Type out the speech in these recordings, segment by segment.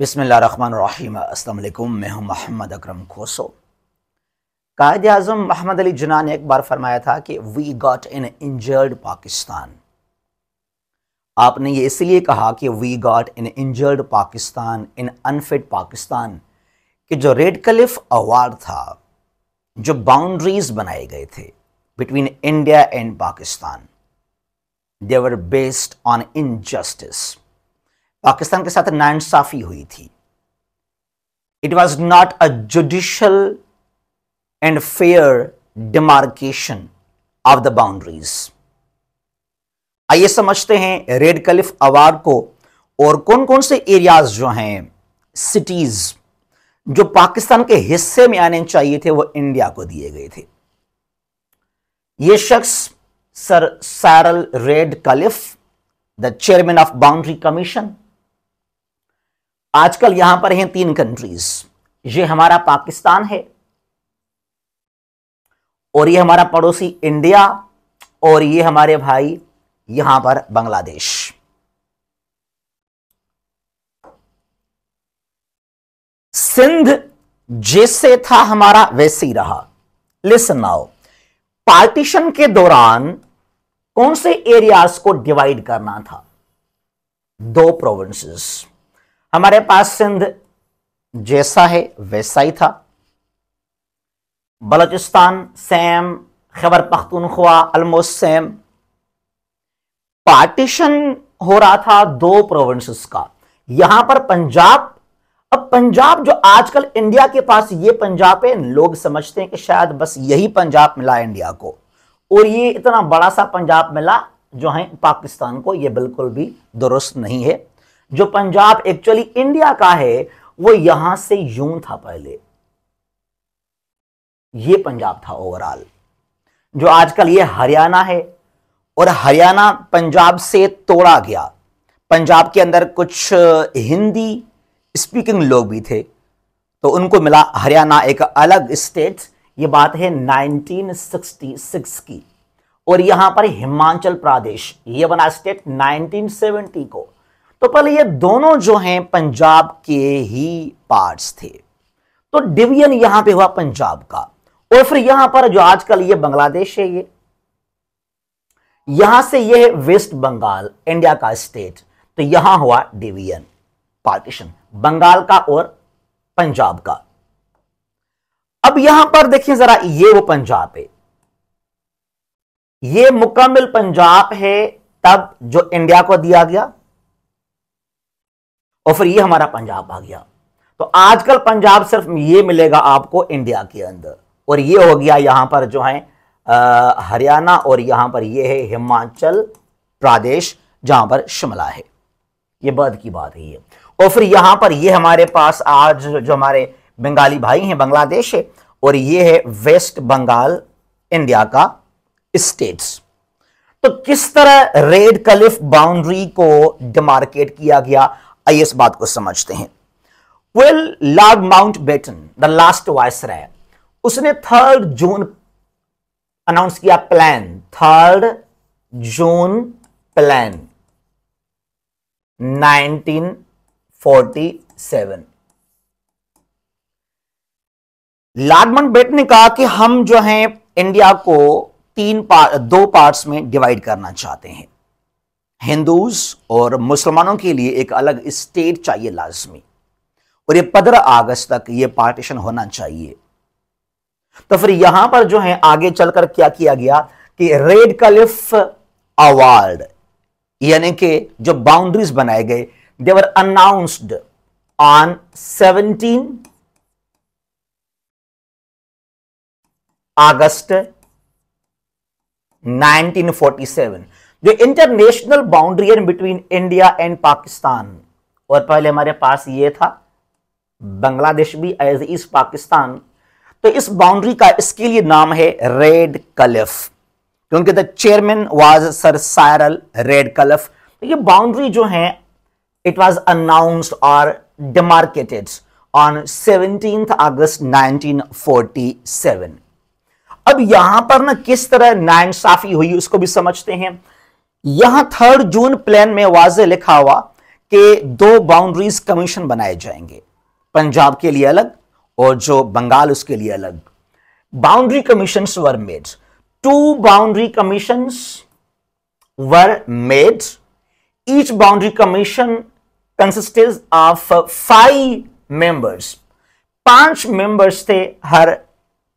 बिस्मिल्लाहिर्रहमानिर्रहीम। अस्सलाम वालेकुम। मैं हूं मोहम्मद अकरम खोसो। कायदे आज़म मोहम्मद अली जिन्ना ने एक बार फरमाया था कि we got in injured Pakistan. आपने ये इसलिए कहा कि we got in injured Pakistan, in unfit Pakistan, कि जो रेड क्लिफ अवार्ड था, जो बाउंड्रीज बनाए गए थे between India and Pakistan, they were based on injustice. Pakistan के साथ नाइंसाफी हुई थी। It was not a judicial and fair demarcation of the boundaries. आइए समझते हैं रेड क्लिफ अवार्ड को और कौन कौन से एरियाज जो हैं, सिटीज जो पाकिस्तान के हिस्से में आने चाहिए थे, वो इंडिया को दिए गए थे। यह शख्स sir Cyril red Cliff, the chairman of boundary commission, आजकल यहां पर हैं 3 कंट्रीज। ये हमारा पाकिस्तान है, और ये हमारा पड़ोसी इंडिया, और ये हमारे भाई यहां पर बांग्लादेश। सिंध जैसे था हमारा वैसे ही रहा। लिसन नाउ, पार्टीशन के दौरान कौन से एरियाज को डिवाइड करना था? 2 प्रोविंसेस। हमारे पास सिंध जैसा है वैसा ही था, Balochistan same, Khyber Pakhtunkhwa almost same. Partition हो रहा था 2 प्रोविंसेस का। यहां पर पंजाब, अब पंजाब जो आजकल इंडिया के पास ये पंजाब है, लोग समझते हैं कि शायद बस यही पंजाब मिला इंडिया को, और ये इतना बड़ा सा पंजाब मिला जो है पाकिस्तान को। ये बिल्कुल भी दुरुस्त नहीं है। जो पंजाब एक्चुअली इंडिया का है वो यहां से यूं था पहले, ये पंजाब था ओवरऑल। जो आजकल ये हरियाणा है, और हरियाणा पंजाब से तोड़ा गया। पंजाब के अंदर कुछ हिंदी स्पीकिंग लोग भी थे, तो उनको मिला हरियाणा एक अलग स्टेट। ये बात है 1966 की। और यहां पर हिमाचल प्रदेश ये बना स्टेट 1970 को। तो पहले ये दोनों जो हैं पंजाब के ही पार्ट्स थे। तो डिवीजन यहां पे हुआ पंजाब का, और फिर यहां पर जो आजकल ये बांग्लादेश है, ये यहां से ये है वेस्ट बंगाल, इंडिया का स्टेट। तो यहां हुआ डिवीजन, पार्टीशन, बंगाल का और पंजाब का। अब यहां पर देखिए जरा, ये वो पंजाब है, ये मुकम्मल पंजाब है तब जो इंडिया को दिया गया, और फिर ये हमारा पंजाब आ गया। तो आजकल पंजाब सिर्फ ये मिलेगा आपको इंडिया के अंदर, और ये हो गया यहां पर जो है हरियाणा, और यहां पर ये है हिमाचल प्रदेश जहां पर शिमला है। ये बाद की बात है ये। और फिर यहां पर ये हमारे पास आज जो हमारे बंगाली भाई हैं, बांग्लादेश है, और ये है वेस्ट बंगाल, इंडिया का स्टेट्स। तो किस तरह रेड क्लिफ बाउंड्री को डिमार्केट किया गया, आइए इस बात को समझते हैं। Well, Lord Mountbatten, the last viceroy, उसने 3 जून अनाउंस किया प्लान, 3 जून प्लान 1947। लॉर्ड माउंटबेटन ने कहा कि हम जो हैं इंडिया को 2 पार्ट्स में डिवाइड करना चाहते हैं। हिंदूज और मुसलमानों के लिए एक अलग स्टेट चाहिए लाजमी, और ये 15 अगस्त तक ये पार्टीशन होना चाहिए। तो फिर यहां पर जो है आगे चलकर क्या किया गया कि रेड क्लिफ अवार्ड, यानी कि जो बाउंड्रीज बनाए गए, दे वर अनाउंस्ड ऑन 17 अगस्त 1947। जो इंटरनेशनल बाउंड्री है बिटवीन इंडिया एंड पाकिस्तान, और पहले हमारे पास ये था बांग्लादेश भी एज ईस्ट पाकिस्तान। तो इस बाउंड्री का इसके लिए नाम है रेड क्लिफ, क्योंकि the chairman was sir Cyril red Cliff. तो ये बाउंड्री जो है इट वाज अनाउंस्ड और डिमार्केटेड ऑन 17 अगस्त 1947। अब यहां पर ना किस तरह नाइंसाफी हुई उसको भी समझते हैं। यहां 3 जून प्लान में वाज़े लिखा हुआ कि दो बाउंड्रीज कमीशन बनाए जाएंगे, पंजाब के लिए अलग और जो बंगाल उसके लिए अलग। Boundary commissions were made, 2 boundary commissions were made, each boundary commission consisted of 5 members, 5 members थे हर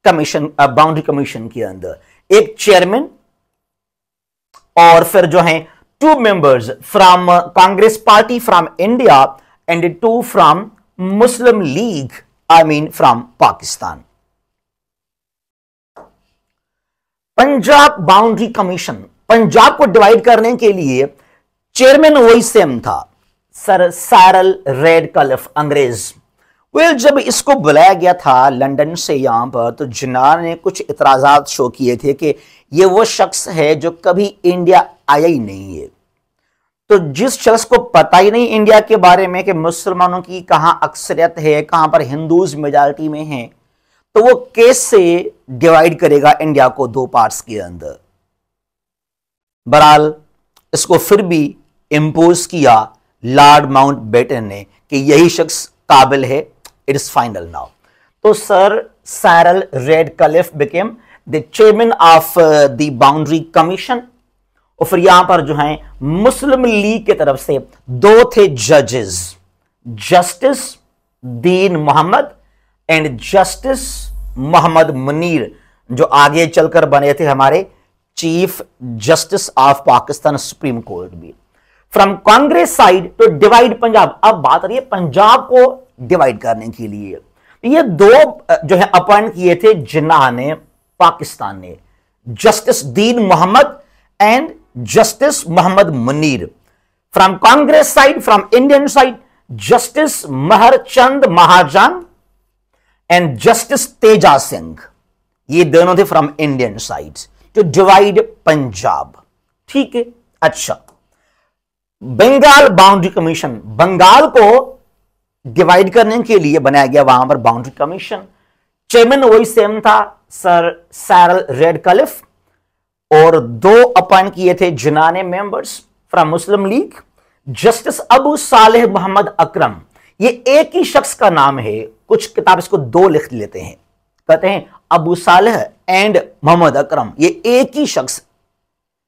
कमीशन, बाउंड्री कमीशन के अंदर, एक चेयरमैन और फिर जो है 2 members from Congress party from India and 2 from Muslim league, I mean from Pakistan. Punjab boundary commission, Punjab को divide करने के लिए चेयरमैन वही सेम था, सर साइरल रेडक्लिफ, अंग्रेज। वेल, जब इसको बुलाया गया था लंदन से यहां पर, तो जिन्ना ने कुछ इतराजात शो किए थे कि ये वो शख्स है जो कभी इंडिया आया ही नहीं है। तो जिस शख्स को पता ही नहीं इंडिया के बारे में कि मुसलमानों की कहां अक्सरियत है, कहां पर हिंदूज मेजॉरिटी में हैं, तो वो कैसे डिवाइड करेगा इंडिया को 2 पार्ट्स के अंदर। बहरहाल इसको फिर भी इंपोज किया लॉर्ड माउंटबेटन ने कि यही शख्स काबिल है, इट इज फाइनल नाउ। तो sir Cyril Radcliffe became the chairman of the boundary commission. और फिर यहां पर जो है मुस्लिम लीग की तरफ से 2 थे जजेस, justice Din Muhammad and justice Muhammad Munir, जो आगे चलकर बने थे हमारे chief justice of Pakistan supreme court भी। From Congress side to divide Punjab, अब बात रही है पंजाब को डिवाइड करने के लिए। ये 2 जो है अपॉइंट किए थे जिन्ना ने, पाकिस्तान ने, justice Din Muhammad and justice Muhammad Munir. From Congress side, from Indian side, justice Mehr Chand Mahajan and justice Teja Singh, ये दोनों थे from Indian side to divide Punjab. ठीक है, अच्छा। बंगाल बाउंड्री कमीशन, बंगाल को डिवाइड करने के लिए बनाया गया वहां पर बाउंड्री कमीशन। चेयरमैन वही सेम था, सर साइरल रेडक्लिफ, और 2 अपॉइंट किए थे जिन्ना ने members from Muslim League, justice Abu Saleh Mohammad Akram. ये एक ही शख्स का नाम है, कुछ किताब इसको 2 लिख लेते हैं, कहते हैं अबू सालेह एंड मोहम्मद अकरम, ये एक ही शख्स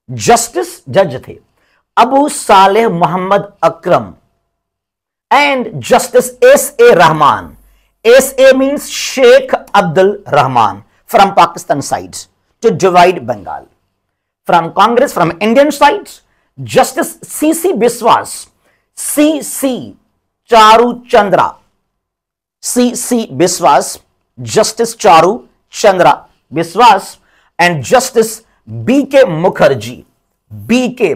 जस्टिस जज थे, Abu Saleh Mohammad Akram and justice S.A. Rahman. S.A. Means Sheikh Abdul Rahman from Pakistan side to divide Bengal. From Congress, from Indian side, justice C.C. Biswas, C.C. Charu Chandra, C.C. Biswas, justice Charu Chandra Biswas and justice B.K. Mukherjee, B.K.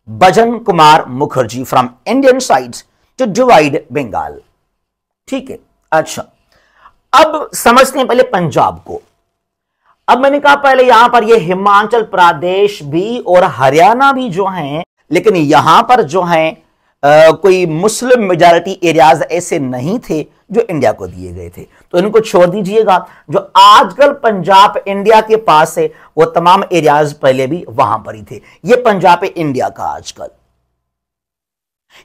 Bhajan Kumar Mukherjee from Indian side to divide Bengal. ठीक है, अच्छा। अब समझते हैं पहले पंजाब को। अब मैंने कहा पहले यहां पर ये हिमाचल प्रदेश भी और हरियाणा भी जो हैं, लेकिन यहां पर जो हैं कोई मुस्लिम मेजॉरिटी एरियाज ऐसे नहीं थे जो इंडिया को दिए गए थे, तो इनको छोड़ दीजिएगा। जो आजकल पंजाब इंडिया के पास है वो तमाम एरियाज पहले भी वहां पर ही थे। ये पंजाब है इंडिया का आजकल।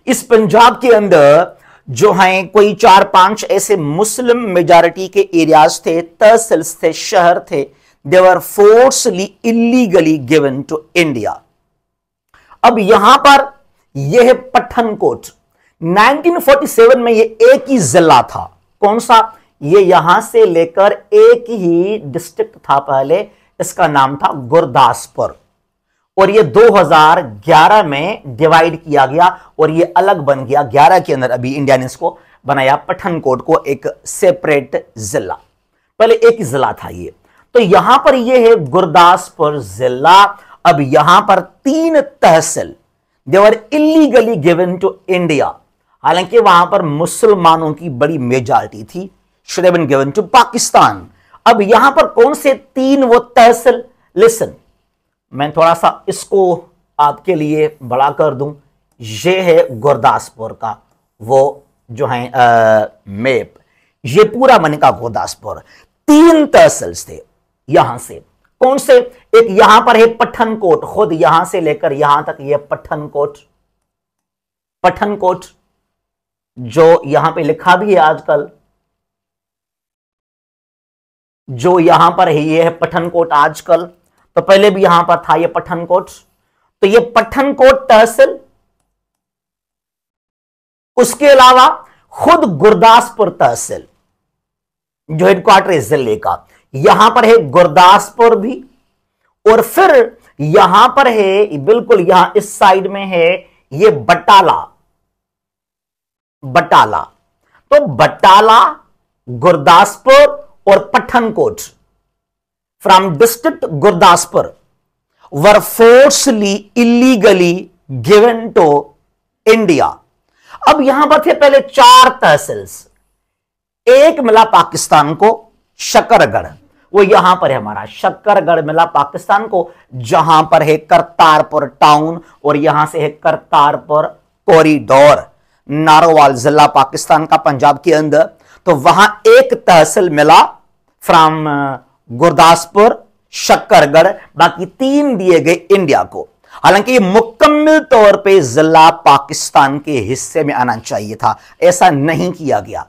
इस पंजाब के अंदर जो हैं कोई 4-5 ऐसे मुस्लिम मेजॉरिटी के एरियाज थे, तहसील्स थे, शहर थे, दे वर forcely illegally given to India. अब यहां पर यह है पठानकोट। 1947 में ये एक ही जिला था। कौन सा? ये यहां से लेकर एक ही डिस्ट्रिक्ट था पहले, इसका नाम था गुरदासपुर, और ये 2011 में डिवाइड किया गया और ये अलग बन गया। 11 के अंदर अभी इंडिया ने इसको बनाया पठानकोट को एक सेपरेट जिला, पहले एक ही जिला था ये। तो यहां पर ये है गुरदासपुर जिला। अब यहां पर 3 तहसील they were illegally given to India, हालांकि वहां पर मुसलमानों की बड़ी मेजॉरिटी थी, should have been given to Pakistan. अब यहां पर कौन से 3 वो तहसील? लिसन, मैं थोड़ा सा इसको आपके लिए बड़ा कर दूं। ये है गुरदासपुर का वो जो है मैप, ये पूरा बने का गुरदासपुर। 3 तहसील थे यहां से। कौन से? एक यहां पर है पठानकोट, खुद यहां से लेकर यहां तक ये पठानकोट, पठानकोट, जो यहां पे लिखा भी है आजकल, जो यहां पर है ये है पठानकोट आजकल, तो पहले भी यहां पर था ये पठानकोट। तो ये पठानकोट तहसील, उसके अलावा खुद गुरदासपुर तहसील जो हेडक्वार्टर है जिले का, यहां पर है गुरदासपुर भी, और फिर यहां पर है बिल्कुल यहां इस साइड में है ये बटाला। बटाला, तो बटाला, गुरदासपुर और Pathankot from district Gurdaspur were forcely illegally given to India. अब यहां पर थे पहले 4 तहसील्स, एक मिला पाकिस्तान को शकरगढ़, वो यहां पर है हमारा शकरगढ़ मिला पाकिस्तान को, जहां पर है करतारपुर टाउन और यहां से है करतारपुर कॉरिडोर, नारोवाल जिला पाकिस्तान का पंजाब के अंदर। तो वहां एक तहसील मिला फ्रॉम गुरदासपुर शकरगढ़, बाकी 3 दिए गए इंडिया को। हालांकि ये मुकम्मल तौर पे जिला पाकिस्तान के हिस्से में आना चाहिए था, ऐसा नहीं किया गया।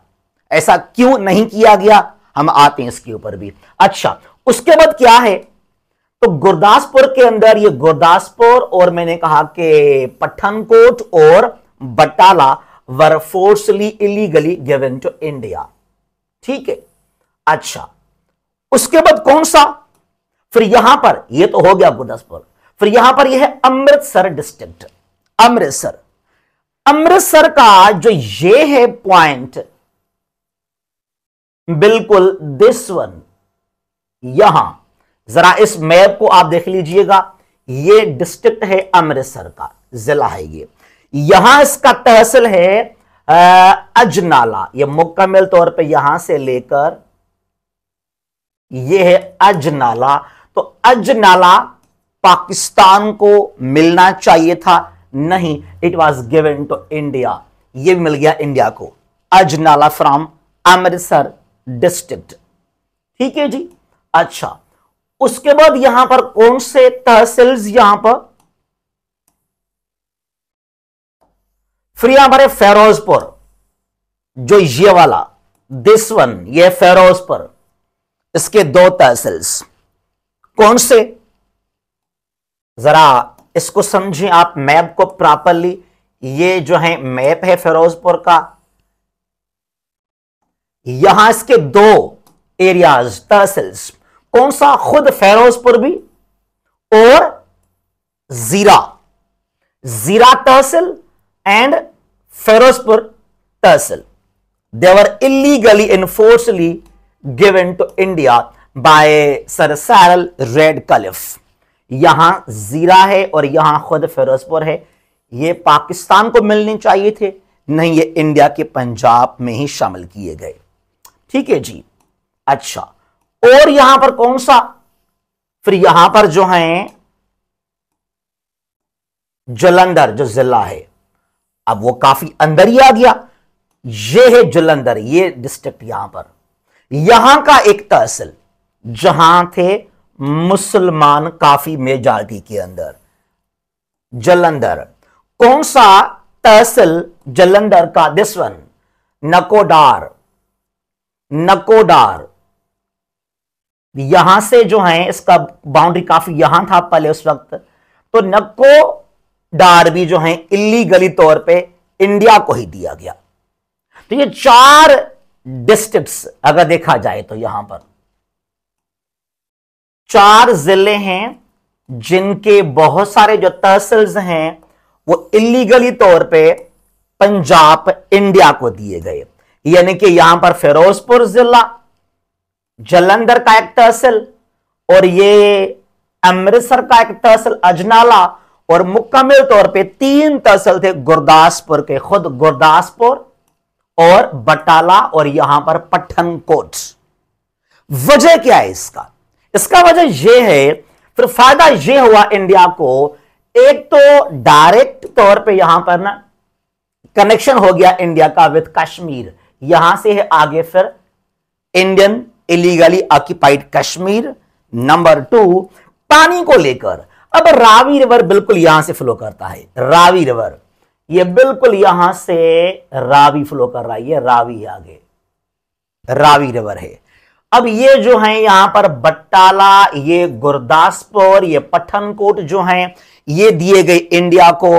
ऐसा क्यों नहीं किया गया, हम आते हैं इसके ऊपर भी। अच्छा, उसके बाद क्या है, तो गुरदासपुर के अंदर ये गुरदासपुर और मैंने कहा कि पठानकोट और बटाला वर forcely illegally given to India. ठीक है, अच्छा, उसके बाद कौन सा, फिर यहां पर ये तो हो गया गुरदासपुर, फिर यहां पर यह है अमृतसर डिस्ट्रिक्ट। अमृतसर, अमृतसर का जो ये है पॉइंट, बिल्कुल दिस वन, यहां जरा इस मैप को आप देख लीजिएगा, ये डिस्ट्रिक्ट है अमृतसर का, जिला है ये। यहां इसका तहसील है अजनाला, ये मुकम्मल तौर पे यहां से लेकर ये है अजनाला। तो अजनाला पाकिस्तान को मिलना चाहिए था, नहीं, it was given to India, ये मिल गया इंडिया को। Ajnala from Amritsar district. ठीक है जी। अच्छा, उसके बाद यहां पर कौन से तहसील्स, यहां पर फिर यहां पर है फिरोजपुर, जो ये वाला दिस वन, ये फिरोजपुर, इसके 2 तहसील्स कौन से, जरा इसको समझें आप मैप को प्रॉपरली। ये जो है मैप है फिरोजपुर का, यहां इसके 2 एरियाज तहसील्स, कौन सा, खुद फिरोजपुर भी और Zira, Zira tehsil and Ferozepur tehsil, they were illegally and forcely given to India by sir Cyril Radcliffe. यहां जीरा है और यहां खुद फिरोजपुर है, ये पाकिस्तान को मिलने चाहिए थे, नहीं, ये इंडिया के पंजाब में ही शामिल किए गए। ठीक है जी। अच्छा, और यहां पर कौन सा, फिर यहां पर जो है जलंधर, जो जिला है, अब वो काफी अंदर ही आ गया, ये है जलंधर, ये डिस्ट्रिक्ट यहां पर, यहां का एक तहसील जहां थे मुसलमान काफी मेजॉरिटी के अंदर, जलंधर। कौन सा तहसील जलंधर का, दिस वन, नकोडार। नकोडार, यहां से जो है इसका बाउंड्री काफी यहां था पहले उस वक्त, तो नकोडार भी जो है इलीगली तौर पे इंडिया को ही दिया गया। तो ये 4 डिस्ट्रिक्ट्स अगर देखा जाए तो यहां पर 4 जिले हैं जिनके बहुत सारे जो तहसील्स हैं वो इलीगली तौर पे पंजाब इंडिया को दिए गए। यानी कि यहां पर फिरोजपुर जिला, जलंधर का एक तहसील, और ये अमृतसर का एक तहसील अजनाला, और मुकम्मल तौर पे 3 तहसील थे गुरदासपुर के, खुद गुरदासपुर और बटाला और यहां पर पठानकोट। वजह क्या है इसका, इसका वजह यह है, फिर फायदा यह हुआ इंडिया को, एक तो डायरेक्ट तौर पे यहां पर ना कनेक्शन हो गया इंडिया का विद कश्मीर, यहां से है आगे फिर Indian illegally occupied Kashmir. Number 2, पानी को लेकर, अब रावी रिवर बिल्कुल यहां से फ्लो करता है, रावी रिवर ये बिल्कुल यहां से रावी फ्लो कर रहा है, ये रावी आगे रावी रिवर है। अब ये जो है यहां पर बट्टाला, ये गुरदासपुर, ये पठानकोट जो है ये दिए गए इंडिया को,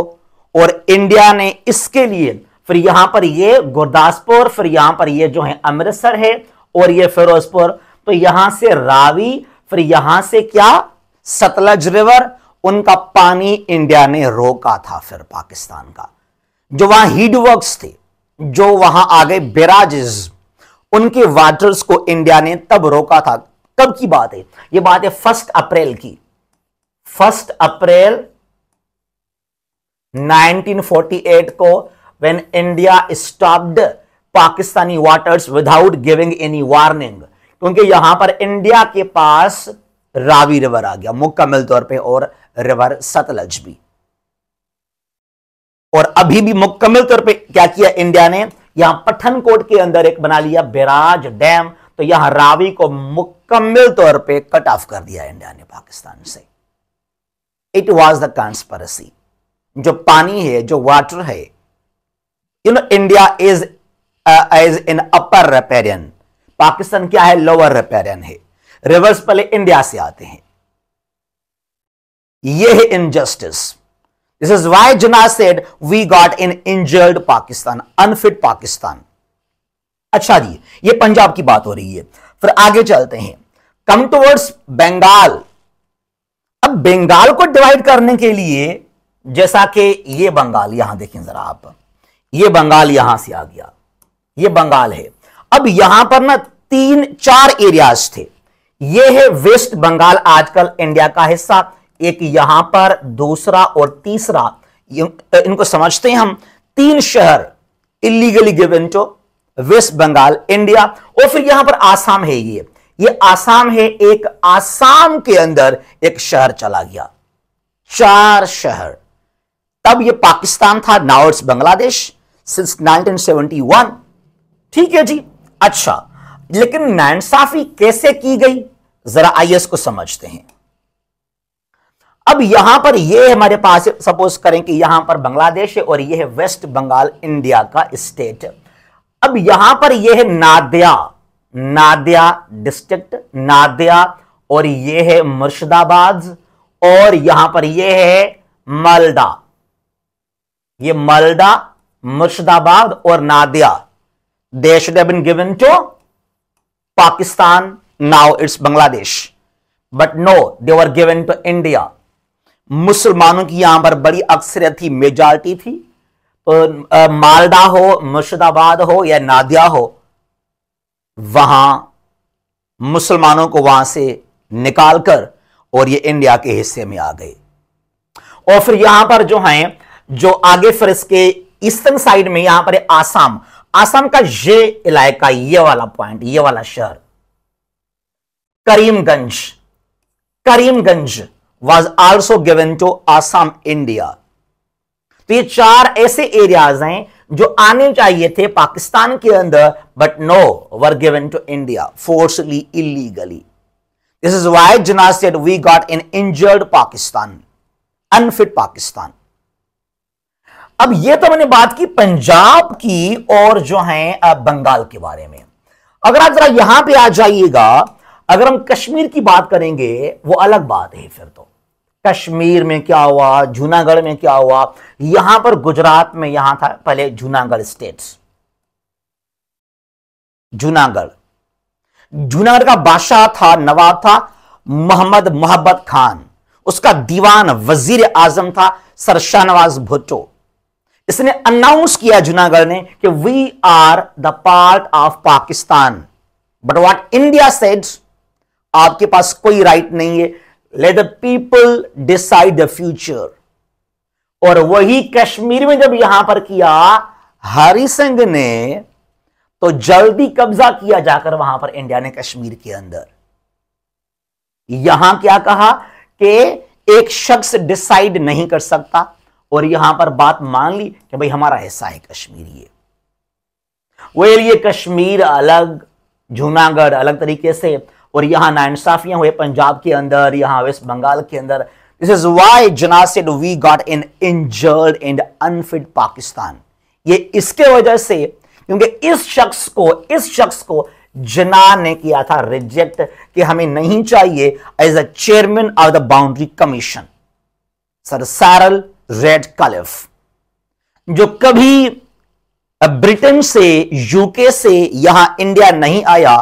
और इंडिया ने इसके लिए फिर यहां पर ये गुरदासपुर, फिर यहां पर ये जो है अमृतसर है, और ये फिरोजपुर। तो यहां से रावी, फिर यहां से क्या सतलज रिवर, उनका पानी इंडिया ने रोका था। फिर पाकिस्तान का जो वहां हीड वर्क्स थे, जो वहां आ गए बैराजेस, उनके वाटर्स को इंडिया ने तब रोका था। कब की बात है ये? बात है 1 अप्रैल की, 1 अप्रैल 1948 को, when India stopped Pakistani waters without giving any warning, क्योंकि यहां पर इंडिया के पास रावी रिवर आ गया मुकम्मल तौर पे, और रिवर सतलज भी। और अभी भी मुकम्मल तौर पे क्या किया इंडिया ने, यहां पठानकोट के अंदर एक बना लिया बैराज डैम, तो यहां रावी को मुकम्मल तौर पे कट ऑफ कर दिया इंडिया ने पाकिस्तान से। It was the conspiracy. जो पानी है, जो वाटर है, India is in upper riparian, Pakistan क्या है, लोअर रिपेरियन है। रिवर्स पहले इंडिया से आते हैं। यह है injustice. This is why Jinnah said we got in injured Pakistan, unfit Pakistan. अच्छा जी, ये पंजाब की बात हो रही है। फिर आगे चलते हैं, कम टुवर्ड्स बंगाल। अब बंगाल को डिवाइड करने के लिए, जैसा कि ये बंगाल, यहां देखें जरा आप, ये बंगाल यहां से आ गया, ये बंगाल है। अब यहां पर ना 3-4 एरियाज थे। ये है वेस्ट बंगाल, आजकल इंडिया का हिस्सा, एक यहां पर, दूसरा और तीसरा, इनको समझते हैं हम 3 शहर illegally given to West Bengal India. और फिर यहां पर आसाम है, ये आसाम है। एक आसाम के अंदर एक शहर चला गया, 4 शहर। तब ये पाकिस्तान था, नाउ इट्स बांग्लादेश सिंस 1971। ठीक है जी। अच्छा, लेकिन नाइंसाफी कैसे की गई, जरा आइए इसको समझते हैं। अब यहां पर ये हमारे पास, सपोज करें कि यहां पर बांग्लादेश है और ये है वेस्ट बंगाल इंडिया का स्टेट। अब यहां पर ये है नादिया, नादिया डिस्ट्रिक्ट, नादिया, और ये है मुर्शिदाबाद, और यहां पर ये है मालदा। ये मालदा, मुर्शिदाबाद और Nadia, they should have been given to Pakistan, now it's Bangladesh, but no, they were given to India. मुसलमानों की यहां पर बड़ी अक्सरियत थी, मेजॉरिटी थी। तो मालदा हो, मुर्शिदाबाद हो या नादिया हो, वहां मुसलमानों को वहां से निकालकर और ये इंडिया के हिस्से में आ गए। और फिर यहां पर जो है, जो आगे फिर इसके ईस्टर्न साइड में यहां पर है आसाम। आसाम का ये इलाका, ये वाला पॉइंट, ये वाला शहर Karimganj, Karimganj was also given to Assam, India। तो ये 4 ऐसे एरियाज हैं जो आने चाहिए थे पाकिस्तान के अंदर, but no, were given to India forcely, illegally. This is why Jinnah said we got in injured Pakistan, unfit Pakistan. अब ये तो मैंने बात की पंजाब की और जो है बंगाल के बारे में। अगर आप जरा यहां पे आ जाइएगा, अगर हम कश्मीर की बात करेंगे वो अलग बात है। फिर तो कश्मीर में क्या हुआ, जूनागढ़ में क्या हुआ, यहां पर गुजरात में यहां था पहले जूनागढ़ स्टेट्स, जूनागढ़। जूनागढ़ का बादशाह था, नवाब था मोहम्मद मोहब्बत खान। उसका दीवान वजीर आजम था सर शाहनवाज भुट्टो। इसने अनाउंस किया जूनागढ़ ने कि we are the part of Pakistan, but what India said, आपके पास कोई राइट नहीं है, let the people decide the future. और वही कश्मीर में जब यहां पर किया हरि सिंह ने, तो जल्दी कब्जा किया जाकर वहां पर इंडिया ने कश्मीर के अंदर। यहां क्या कहा कि एक शख्स डिसाइड नहीं कर सकता, और यहां पर बात मान ली कि भाई हमारा हिस्सा है कश्मीर। ये कश्मीर अलग, जूनागढ़ अलग तरीके से, और यहां नाइंसाफियां हुए पंजाब के अंदर, यहां वेस्ट बंगाल के अंदर। This is why Jinnah said we got an injured and unfit Pakistan. ये इसके वजह से, क्योंकि इस शख्स को जना ने किया था रिजेक्ट कि हमें नहीं चाहिए as a chairman of the boundary commission. Sir Cyril Radcliffe, जो कभी ब्रिटेन से, यूके से यहां इंडिया नहीं आया,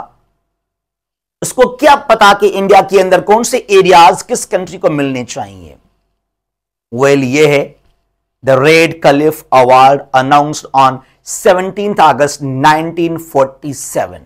उसको क्या पता कि इंडिया के अंदर कौन से एरियाज किस कंट्री को मिलने चाहिए। वेल, ये है the Radcliffe award announced on 17 August 1947।